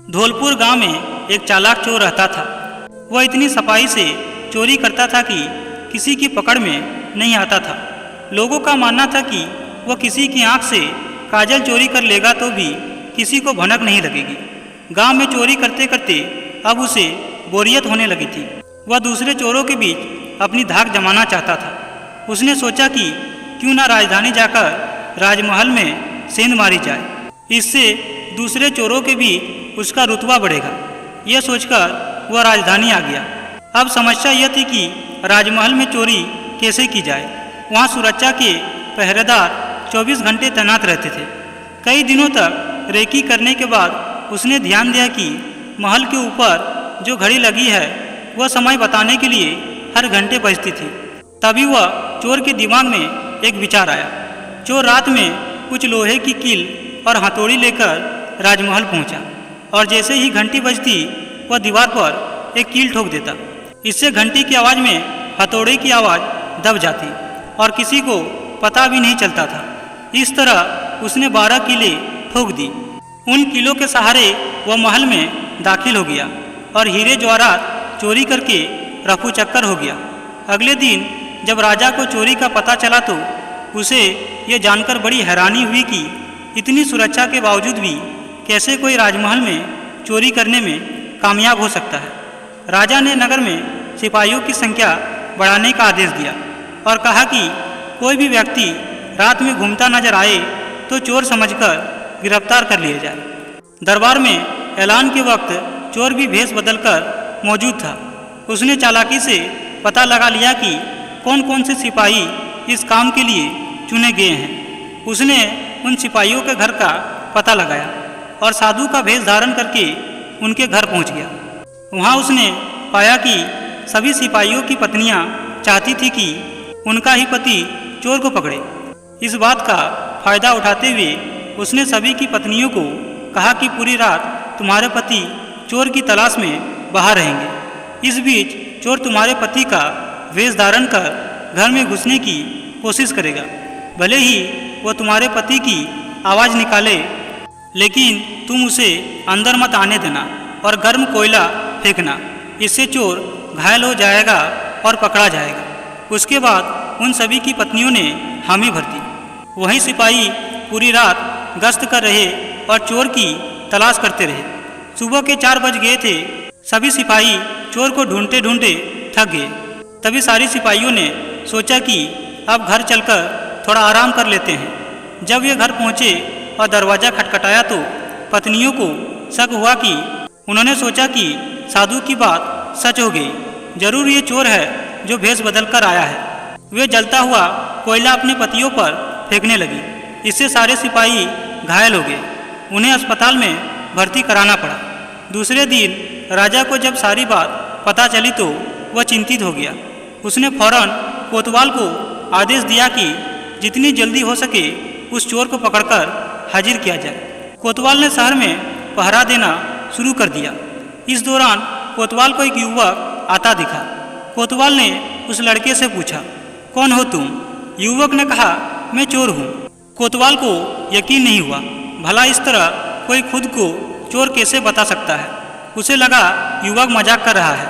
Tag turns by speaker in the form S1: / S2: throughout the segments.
S1: धौलपुर गांव में एक चालाक चोर रहता था। वह इतनी सफाई से चोरी करता था कि किसी की पकड़ में नहीं आता था। लोगों का मानना था कि वह किसी की आंख से काजल चोरी कर लेगा तो भी किसी को भनक नहीं लगेगी। गांव में चोरी करते करते अब उसे बोरियत होने लगी थी। वह दूसरे चोरों के बीच अपनी धाक जमाना चाहता था। उसने सोचा कि क्यों ना राजधानी जाकर राजमहल में सेंध मारी जाए, इससे दूसरे चोरों के बीच उसका रुतबा बढ़ेगा। यह सोचकर वह राजधानी आ गया। अब समस्या यह थी कि राजमहल में चोरी कैसे की जाए। वहाँ सुरक्षा के पहरेदार 24 घंटे तैनात रहते थे। कई दिनों तक रेकी करने के बाद उसने ध्यान दिया कि महल के ऊपर जो घड़ी लगी है वह समय बताने के लिए हर घंटे बजती थी। तभी वह चोर के दिमाग में एक विचार आया। चोर रात में कुछ लोहे की कील और हथौड़ी लेकर राजमहल पहुंचा और जैसे ही घंटी बजती वह दीवार पर एक कील ठोक देता। इससे घंटी की आवाज़ में हथौड़े की आवाज़ दब जाती और किसी को पता भी नहीं चलता था। इस तरह उसने 12 कीलें ठोक दी। उन कीलों के सहारे वह महल में दाखिल हो गया और हीरे जवाहरात चोरी करके रफू चक्कर हो गया। अगले दिन जब राजा को चोरी का पता चला तो उसे यह जानकर बड़ी हैरानी हुई कि इतनी सुरक्षा के बावजूद भी कैसे कोई राजमहल में चोरी करने में कामयाब हो सकता है। राजा ने नगर में सिपाहियों की संख्या बढ़ाने का आदेश दिया और कहा कि कोई भी व्यक्ति रात में घूमता नजर आए तो चोर समझकर गिरफ्तार कर लिया जाए। दरबार में ऐलान के वक्त चोर भी भेष बदलकर मौजूद था। उसने चालाकी से पता लगा लिया कि कौन कौन से सिपाही इस काम के लिए चुने गए हैं। उसने उन सिपाहियों के घर का पता लगाया और साधु का भेष धारण करके उनके घर पहुंच गया। वहां उसने पाया कि सभी सिपाहियों की पत्नियां चाहती थी कि उनका ही पति चोर को पकड़े। इस बात का फायदा उठाते हुए उसने सभी की पत्नियों को कहा कि पूरी रात तुम्हारे पति चोर की तलाश में बाहर रहेंगे। इस बीच चोर तुम्हारे पति का वेश धारण कर घर में घुसने की कोशिश करेगा। भले ही वह तुम्हारे पति की आवाज़ निकाले, लेकिन तुम उसे अंदर मत आने देना और गर्म कोयला फेंकना। इससे चोर घायल हो जाएगा और पकड़ा जाएगा। उसके बाद उन सभी की पत्नियों ने हामी भर दी। वहीं सिपाही पूरी रात गश्त कर रहे और चोर की तलाश करते रहे। सुबह के 4 बज गए थे। सभी सिपाही चोर को ढूंढते ढूंढते थक गए। तभी सारी सिपाहियों ने सोचा कि अब घर चलकर थोड़ा आराम कर लेते हैं। जब ये घर पहुँचे और दरवाज़ा खटखटाया तो पत्नियों को शक हुआ कि उन्होंने सोचा कि साधु की बात सच हो गई। जरूर ये चोर है जो भेष बदल कर आया है। वे जलता हुआ कोयला अपने पतियों पर फेंकने लगी। इससे सारे सिपाही घायल हो गए। उन्हें अस्पताल में भर्ती कराना पड़ा। दूसरे दिन राजा को जब सारी बात पता चली तो वह चिंतित हो गया। उसने फौरन कोतवाल को आदेश दिया कि जितनी जल्दी हो सके उस चोर को पकड़कर हाजिर किया जाए। कोतवाल ने शहर में पहरा देना शुरू कर दिया। इस दौरान कोतवाल को एक युवक आता दिखा। कोतवाल ने उस लड़के से पूछा, कौन हो तुम? युवक ने कहा, मैं चोर हूँ। कोतवाल को यकीन नहीं हुआ। भला इस तरह कोई खुद को चोर कैसे बता सकता है? उसे लगा युवक मजाक कर रहा है।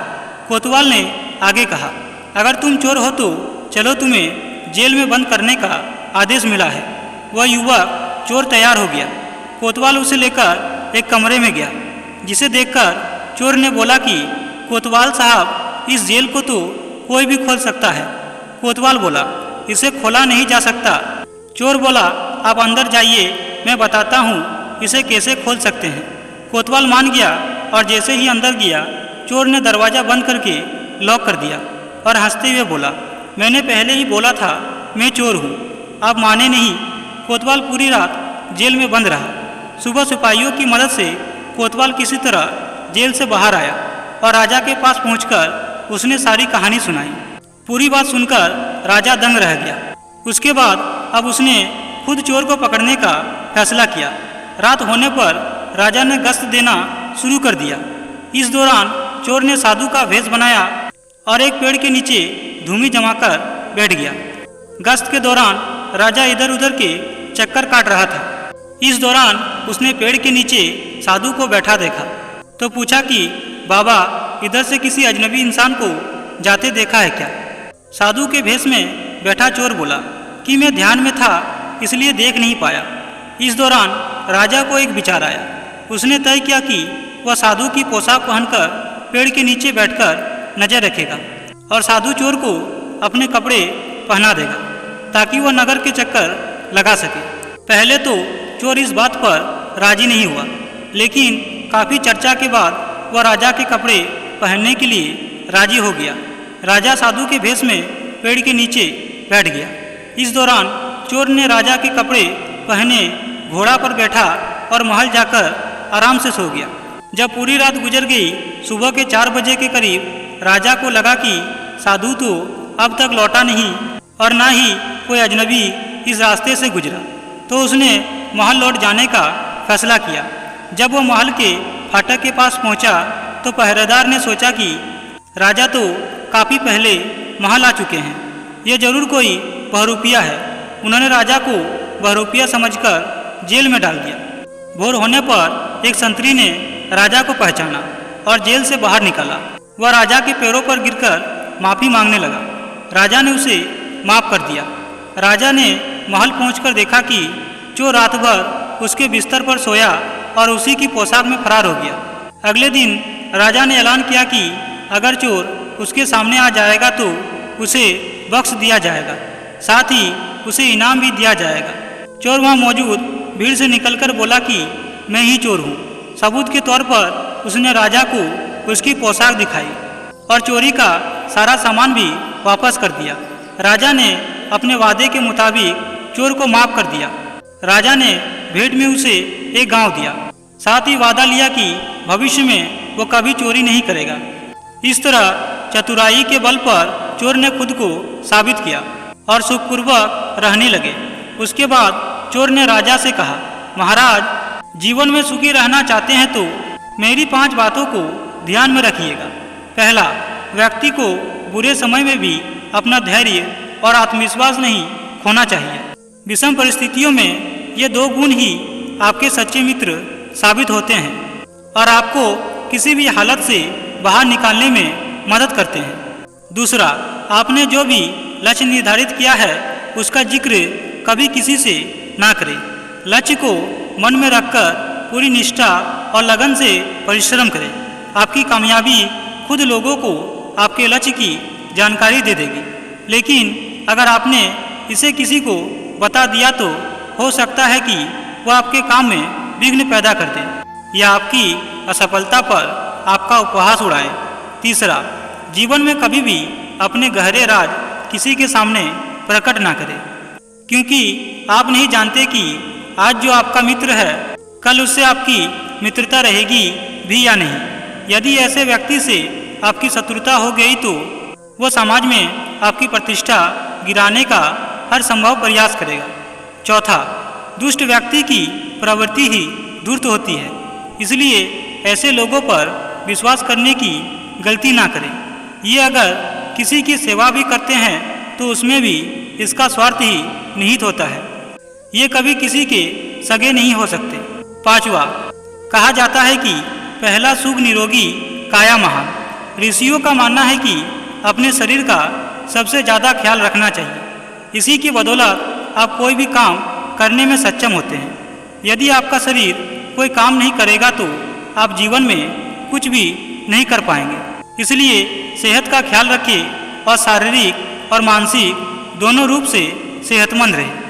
S1: कोतवाल ने आगे कहा, अगर तुम चोर हो तो चलो, तुम्हें जेल में बंद करने का आदेश मिला है। वह युवक चोर तैयार हो गया। कोतवाल उसे लेकर एक कमरे में गया, जिसे देखकर चोर ने बोला कि कोतवाल साहब, इस जेल को तो कोई भी खोल सकता है। कोतवाल बोला, इसे खोला नहीं जा सकता। चोर बोला, आप अंदर जाइए, मैं बताता हूँ इसे कैसे खोल सकते हैं। कोतवाल मान गया और जैसे ही अंदर गया, चोर ने दरवाज़ा बंद करके लॉक कर दिया और हंसते हुए बोला, मैंने पहले ही बोला था मैं चोर हूँ। आप माने नहीं। कोतवाल पूरी रात जेल में बंद रहा। सुबह सिपाहियों की मदद से कोतवाल किसी तरह जेल से बाहर आया और राजा के पास पहुंचकर उसने सारी कहानी सुनाई। पूरी बात सुनकर राजा दंग रह गया। उसके बाद अब उसने खुद चोर को पकड़ने का फैसला किया। रात होने पर राजा ने गश्त देना शुरू कर दिया। इस दौरान चोर ने साधु का भेष बनाया और एक पेड़ के नीचे धूमी जमाकर बैठ गया। गश्त के दौरान राजा इधर उधर के चक्कर काट रहा था। इस दौरान उसने पेड़ के नीचे साधु को बैठा देखा। तो पूछा कि बाबा, इधर से किसी अजनबी इंसान को जाते देखा है क्या? साधु के भेष में बैठा चोर बोला कि मैं ध्यान में था इसलिए देख नहीं पाया। इस दौरान राजा को एक विचार आया। उसने तय किया कि वह साधु की पोशाक पहनकर पेड़ के नीचे बैठकर नजर रखेगा और साधु चोर को अपने कपड़े पहना देगा ताकि वह नगर के चक्कर लगा सके। पहले तो चोर इस बात पर राजी नहीं हुआ, लेकिन काफ़ी चर्चा के बाद वह राजा के कपड़े पहनने के लिए राजी हो गया। राजा साधु के भेष में पेड़ के नीचे बैठ गया। इस दौरान चोर ने राजा के कपड़े पहने घोड़ा पर बैठा और महल जाकर आराम से सो गया। जब पूरी रात गुजर गई, सुबह के 4 बजे के करीब राजा को लगा कि साधु तो अब तक लौटा नहीं और ना ही कोई अजनबी इस रास्ते से गुजरा, तो उसने महल लौट जाने का फैसला किया। जब वो महल के फाटक के पास पहुंचा तो पहरेदार ने सोचा कि राजा तो काफ़ी पहले महल आ चुके हैं, ये जरूर कोई बहरूपिया है। उन्होंने राजा को बहरूपिया समझकर जेल में डाल दिया। भोर होने पर एक संतरी ने राजा को पहचाना और जेल से बाहर निकाला। वह राजा के पैरों पर गिरकर माफ़ी मांगने लगा। राजा ने उसे माफ़ कर दिया। राजा ने महल पहुंचकर देखा कि चोर रात भर उसके बिस्तर पर सोया और उसी की पोशाक में फरार हो गया। अगले दिन राजा ने ऐलान किया कि अगर चोर उसके सामने आ जाएगा तो उसे बख्श दिया जाएगा, साथ ही उसे इनाम भी दिया जाएगा। चोर वहाँ मौजूद भीड़ से निकलकर बोला कि मैं ही चोर हूँ। सबूत के तौर पर उसने राजा को उसकी पोशाक दिखाई और चोरी का सारा सामान भी वापस कर दिया। राजा ने अपने वादे के मुताबिक चोर को माफ़ कर दिया। राजा ने भेंट में उसे एक गांव दिया, साथ ही वादा लिया कि भविष्य में वो कभी चोरी नहीं करेगा। इस तरह चतुराई के बल पर चोर ने खुद को साबित किया और सुखपूर्वक रहने लगे। उसके बाद चोर ने राजा से कहा, महाराज, जीवन में सुखी रहना चाहते हैं तो मेरी 5 बातों को ध्यान में रखिएगा। पहला, व्यक्ति को बुरे समय में भी अपना धैर्य और आत्मविश्वास नहीं खोना चाहिए। विषम परिस्थितियों में ये 2 गुण ही आपके सच्चे मित्र साबित होते हैं और आपको किसी भी हालत से बाहर निकालने में मदद करते हैं। दूसरा, आपने जो भी लक्ष्य निर्धारित किया है उसका जिक्र कभी किसी से ना करें। लक्ष्य को मन में रखकर पूरी निष्ठा और लगन से परिश्रम करें। आपकी कामयाबी खुद लोगों को आपके लक्ष्य की जानकारी दे देगी, लेकिन अगर आपने इसे किसी को बता दिया तो हो सकता है कि वह आपके काम में विघ्न पैदा कर दे या आपकी असफलता पर आपका उपहास उड़ाए। तीसरा, जीवन में कभी भी अपने गहरे राज किसी के सामने प्रकट ना करें, क्योंकि आप नहीं जानते कि आज जो आपका मित्र है कल उससे आपकी मित्रता रहेगी भी या नहीं। यदि ऐसे व्यक्ति से आपकी शत्रुता हो गई तो वह समाज में आपकी प्रतिष्ठा गिराने का हर संभव प्रयास करेगा। चौथा, दुष्ट व्यक्ति की प्रवृत्ति ही धूर्त होती है, इसलिए ऐसे लोगों पर विश्वास करने की गलती ना करें। ये अगर किसी की सेवा भी करते हैं तो उसमें भी इसका स्वार्थ ही निहित होता है। ये कभी किसी के सगे नहीं हो सकते। पांचवा, कहा जाता है कि पहला सुख निरोगी काया महान। ऋषियों का मानना है कि अपने शरीर का सबसे ज़्यादा ख्याल रखना चाहिए। इसी की बदौलत आप कोई भी काम करने में सक्षम होते हैं। यदि आपका शरीर कोई काम नहीं करेगा तो आप जीवन में कुछ भी नहीं कर पाएंगे। इसलिए सेहत का ख्याल रखें और शारीरिक और मानसिक दोनों रूप से सेहतमंद रहें।